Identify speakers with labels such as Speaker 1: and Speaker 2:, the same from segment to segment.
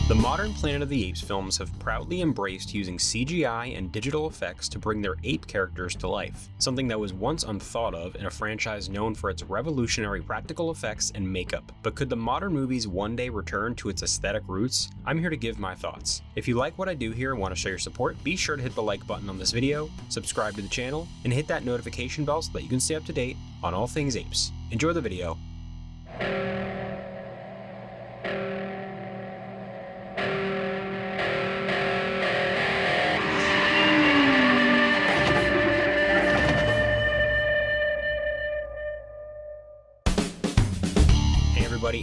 Speaker 1: The modern Planet of the Apes films have proudly embraced using CGI and digital effects to bring their ape characters to life, something that was once unthought of in a franchise known for its revolutionary practical effects and makeup. But could the modern movies one day return to its aesthetic roots? I'm here to give my thoughts. If you like what I do here and want to show your support, be sure to hit the like button on this video, subscribe to the channel, and hit that notification bell so that you can stay up to date on all things apes. Enjoy the video.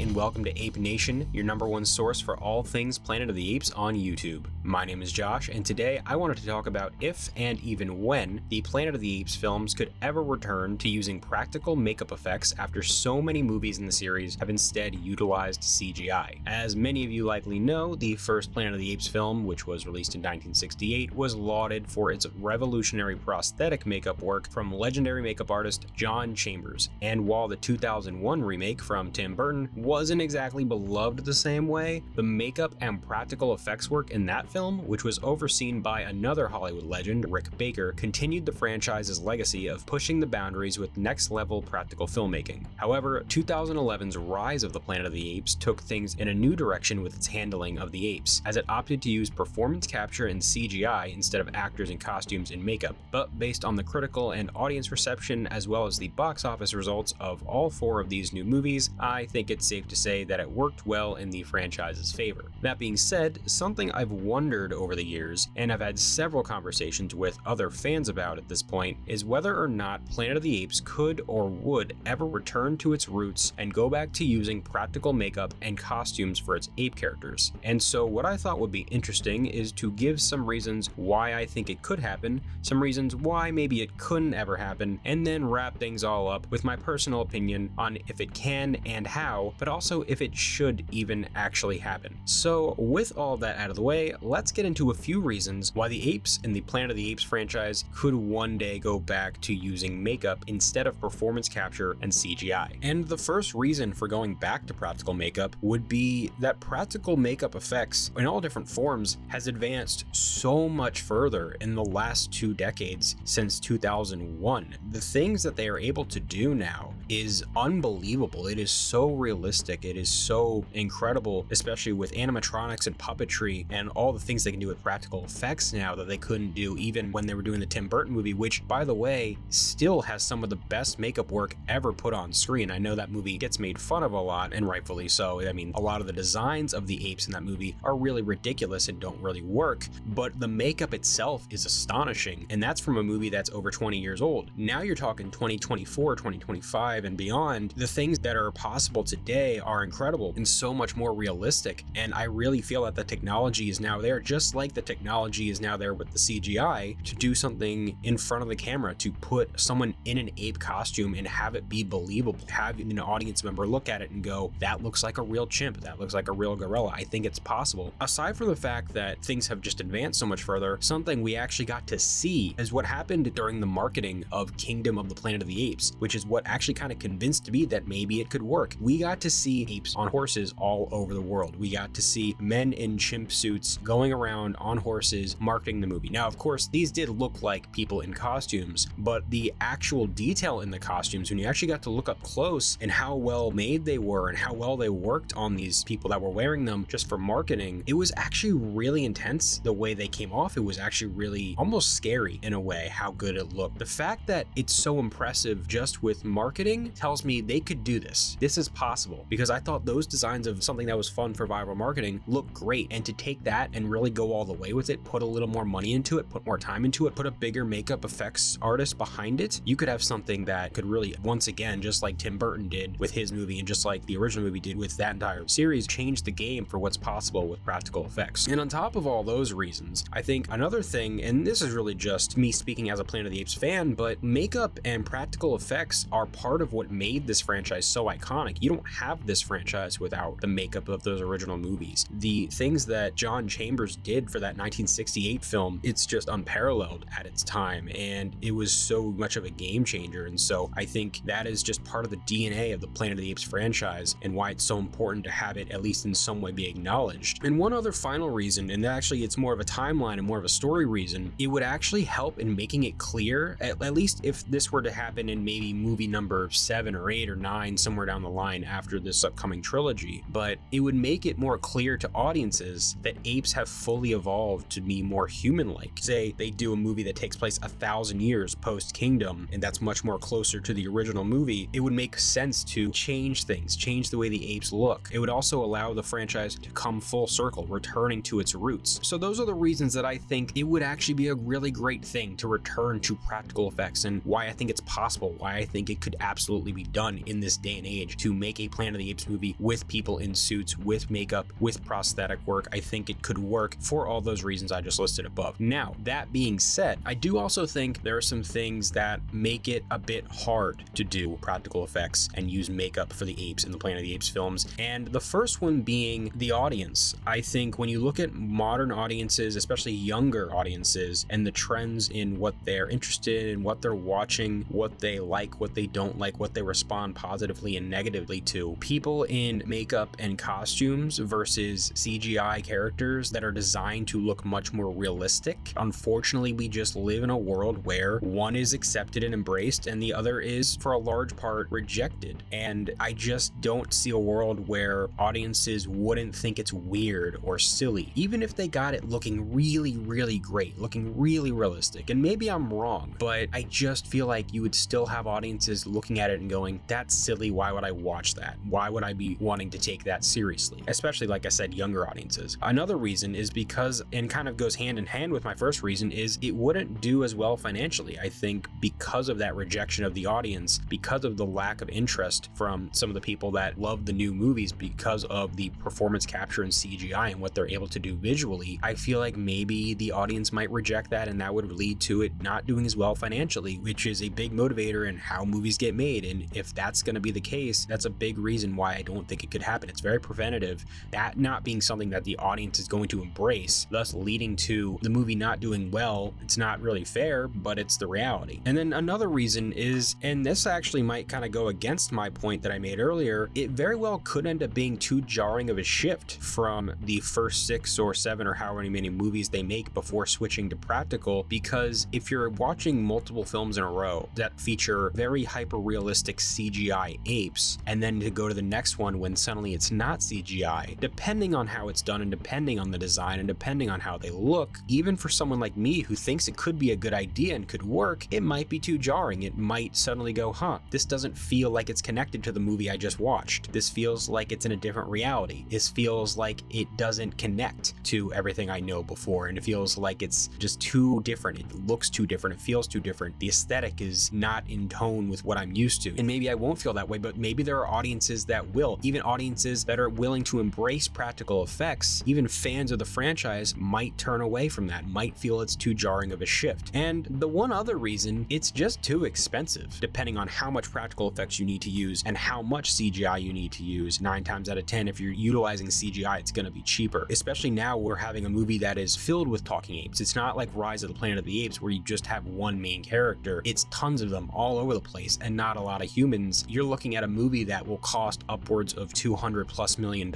Speaker 1: And welcome to Ape Nation, your #1 source for all things Planet of the Apes on YouTube. My name is Josh, and today I wanted to talk about if and even when the Planet of the Apes films could ever return to using practical makeup effects after so many movies in the series have instead utilized CGI. As many of you likely know, the first Planet of the Apes film, which was released in 1968, was lauded for its revolutionary prosthetic makeup work from legendary makeup artist John Chambers. And while the 2001 remake from Tim Burton wasn't exactly beloved the same way, the makeup and practical effects work in that film, which was overseen by another Hollywood legend, Rick Baker, continued the franchise's legacy of pushing the boundaries with next-level practical filmmaking. However, 2011's Rise of the Planet of the Apes took things in a new direction with its handling of the apes, as it opted to use performance capture and CGI instead of actors in costumes and makeup. But based on the critical and audience reception, as well as the box office results of all 4 of these new movies, I think it's safe to say that it worked well in the franchise's favor. That being said, something I've wondered over the years, and I've had several conversations with other fans about at this point, is whether or not Planet of the Apes could or would ever return to its roots and go back to using practical makeup and costumes for its ape characters. And so what I thought would be interesting is to give some reasons why I think it could happen, some reasons why maybe it couldn't ever happen, and then wrap things all up with my personal opinion on if it can and how, but also if it should even actually happen. So with all that out of the way, let's get into a few reasons why the apes in the Planet of the Apes franchise could one day go back to using makeup instead of performance capture and CGI. And the first reason for going back to practical makeup would be that practical makeup effects in all different forms has advanced so much further in the last 2 decades since 2001. The things that they are able to do now is unbelievable. It is so realistic. It is so incredible, especially with animatronics and puppetry and all the things they can do with practical effects now that they couldn't do even when they were doing the Tim Burton movie, which, by the way, still has some of the best makeup work ever put on screen. I know that movie gets made fun of a lot, and rightfully so. I mean, a lot of the designs of the apes in that movie are really ridiculous and don't really work, but the makeup itself is astonishing, and that's from a movie that's over 20 years old. Now you're talking 2024, 2025, and beyond. The things that are possible today are incredible and so much more realistic, and I really feel that the technology is now there, just like the technology is now there with the CGI, to do something in front of the camera, to put someone in an ape costume and have it be believable, have an audience member look at it and go, that looks like a real chimp, that looks like a real gorilla. I think it's possible. Aside from the fact that things have just advanced so much further, something we actually got to see is what happened during the marketing of Kingdom of the Planet of the Apes, which is what actually kind of convinced me that maybe it could work. We got to see apes on horses all over the world. We got to see men in chimp suits going around on horses marketing the movie. Now, of course, these did look like people in costumes, but the actual detail in the costumes, when you actually got to look up close and how well made they were and how well they worked on these people that were wearing them just for marketing, it was actually really intense the way they came off. It was actually really almost scary in a way how good it looked. The fact that it's so impressive just with marketing tells me they could do this. This is possible, because I thought those designs of something that was fun for viral marketing looked great, and to take that and really go all the way with it, put a little more money into it, put more time into it, put a bigger makeup effects artist behind it, you could have something that could really, once again, just like Tim Burton did with his movie and just like the original movie did with that entire series, change the game for what's possible with practical effects. And on top of all those reasons, I think another thing, and this is really just me speaking as a Planet of the Apes fan, but makeup and practical effects are part of what made this franchise so iconic. You don't have this franchise without the makeup of those original movies. The things that John Chambers did for that 1968 film, it's just unparalleled at its time, and it was so much of a game changer. And so I think that is just part of the DNA of the Planet of the Apes franchise and why it's so important to have it at least in some way be acknowledged. And one other final reason, and actually it's more of a timeline and more of a story reason, it would actually help in making it clear, at least if this were to happen in maybe movie number 7 or 8 or 9, somewhere down the line after this upcoming trilogy, but it would make it more clear to audiences that apes have fully evolved to be more human-like. Say they do a movie that takes place 1,000 years post-Kingdom, and that's much more closer to the original movie, it would make sense to change things, change the way the apes look. It would also allow the franchise to come full circle, returning to its roots. So those are the reasons that I think it would actually be a really great thing to return to practical effects, and why I think it's possible, why I think it could absolutely be done in this day and age to make a Planet of the Apes movie with people in suits, with makeup, with prosthetic work. I think it could work for all those reasons I just listed above. Now, that being said, I do also think there are some things that make it a bit hard to do practical effects and use makeup for the apes in the Planet of the Apes films, and the first one being the audience. I think when you look at modern audiences, especially younger audiences, and the trends in what they're interested in, what they're watching, what they like, what they don't like, what they respond positively and negatively to, people in makeup and costumes versus CGI characters that are designed to look much more realistic. Unfortunately, we just live in a world where one is accepted and embraced and the other is, for a large part, rejected. And I just don't see a world where audiences wouldn't think it's weird or silly, even if they got it looking really, really great, looking really realistic. And maybe I'm wrong, but I just feel like you would still have audiences looking at it and going, that's silly, why would I watch that? Why would I be wanting to take that seriously? Especially, like I said, younger audiences. Another reason is because, and kind of goes hand in hand with my first reason, is it wouldn't do as well financially. I think because of that rejection of the audience, because of the lack of interest from some of the people that love the new movies because of the performance capture and CGI and what they're able to do visually, I feel like maybe the audience might reject that, and that would lead to it not doing as well financially, which is a big motivator in how movies get made. And if that's going to be the case, that's a big reason why I don't think it could happen. It's very preventative, that not being something that the audience is going to embrace, thus leading to the movie not doing well. It's not really fair, but it's the reality. And then another reason is, and this actually might kind of go against my point that I made earlier, it very well could end up being too jarring of a shift from the first 6 or 7 or however many movies they make before switching to practical, because if you're watching multiple films in a row that feature very hyper-realistic CGI apes, and then to go to the next one when suddenly it's not CGI, depending on how it's done and depending on the design and depending on how they look, even for someone like me who thinks it could be a good idea and could work, it might be too jarring. It might suddenly go, this doesn't feel like it's connected to the movie I just watched. This feels like it's in a different reality. This feels like it doesn't connect to everything I know before, and it feels like it's just too different. It looks too different. It feels too different. The aesthetic is not in tone with what I'm used to. And maybe I won't feel that way, but maybe there are audiences that will. Even audiences that are willing to embrace practical effects, even fans of the franchise, might turn away from that, might feel it's too jarring of a shift. And the one other reason, it's just too expensive, depending on how much practical effects you need to use and how much CGI you need to use. 9 times out of 10, if you're utilizing CGI, it's going to be cheaper. Especially now we're having a movie that is filled with talking apes. It's not like Rise of the Planet of the Apes where you just have one main character. It's tons of them all over the place and not a lot of humans. You're looking at a movie that will cost upwards of $200+ million.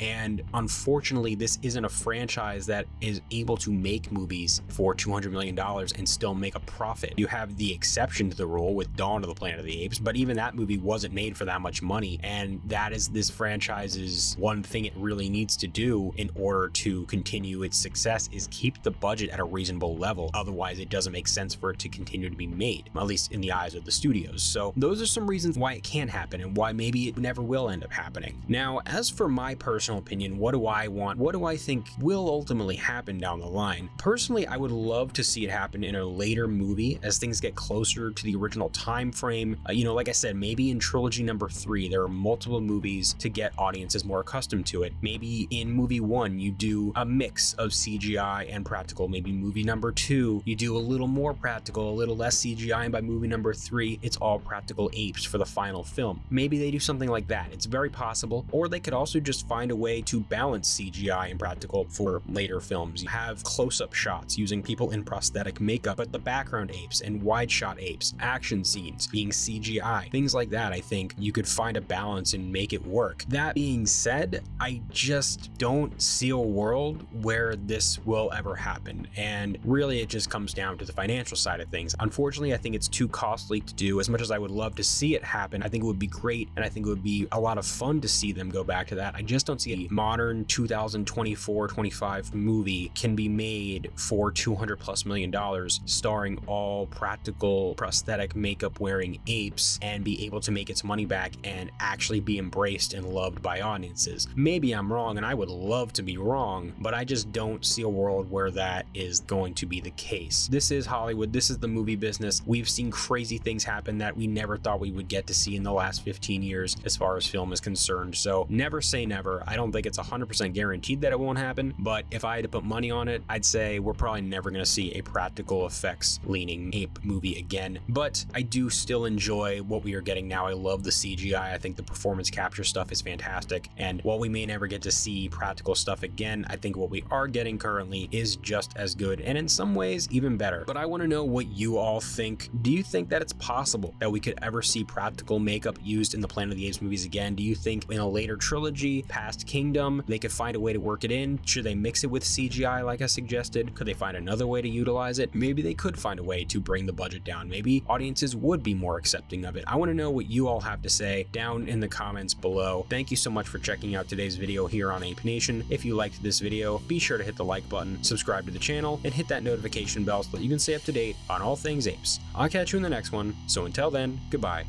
Speaker 1: And unfortunately, this isn't a franchise that is able to make movies for $200 million and still make a profit. You have the exception to the rule with Dawn of the Planet of the Apes, but even that movie wasn't made for that much money. And that is this franchise's one thing it really needs to do in order to continue its success, is keep the budget at a reasonable level. Otherwise, it doesn't make sense for it to continue to be made, at least in the eyes of the studios. So those are some reasons why it can happen and why maybe it never will end up happening. Now, as for my personal opinion, what do I want? What do I think will ultimately happen down the line? Personally, I would love to see it happen in a later movie as things get closer to the original time frame. Like I said, maybe in trilogy number 3, there are multiple movies to get audiences more accustomed to it. Maybe in movie 1, you do a mix of CGI and practical. Maybe movie number 2, you do a little more practical, a little less CGI, and by movie number 3, it's all practical. practical apes for the final film. Maybe they do something like that. It's very possible. Or they could also just find a way to balance CGI and practical for later films. You have close-up shots using people in prosthetic makeup, but the background apes and wide-shot apes, action scenes being CGI, things like that. I think you could find a balance and make it work. That being said, I just don't see a world where this will ever happen, and really it just comes down to the financial side of things. Unfortunately, I think it's too costly to do. As much as I would love to see it happen, I think it would be great, and I think it would be a lot of fun to see them go back to that. I just don't see a modern 2024-25 movie can be made for $200+ million starring all practical prosthetic makeup wearing apes and be able to make its money back and actually be embraced and loved by audiences. Maybe I'm wrong, and I would love to be wrong, but I just don't see a world where that is going to be the case. This is Hollywood. This is the movie business. We've seen crazy things happen that we never thought we would get to see in the last 15 years as far as film is concerned. So never say never. I don't think it's 100% guaranteed that it won't happen, but if I had to put money on it, I'd say we're probably never going to see a practical effects leaning ape movie again. But I do still enjoy what we are getting now. I love the CGI. I think the performance capture stuff is fantastic. And while we may never get to see practical stuff again, I think what we are getting currently is just as good, and in some ways even better. But I want to know what you all think. Do you think that it's possible that we could ever see practical makeup used in the Planet of the Apes movies again? Do you think in a later trilogy, past Kingdom, they could find a way to work it in? Should they mix it with CGI like I suggested? Could they find another way to utilize it? Maybe they could find a way to bring the budget down. Maybe audiences would be more accepting of it. I want to know what you all have to say down in the comments below. Thank you so much for checking out today's video here on Ape Nation. If you liked this video, be sure to hit the like button, subscribe to the channel, and hit that notification bell so that you can stay up to date on all things apes. I'll catch you in the next one, so until then, goodbye.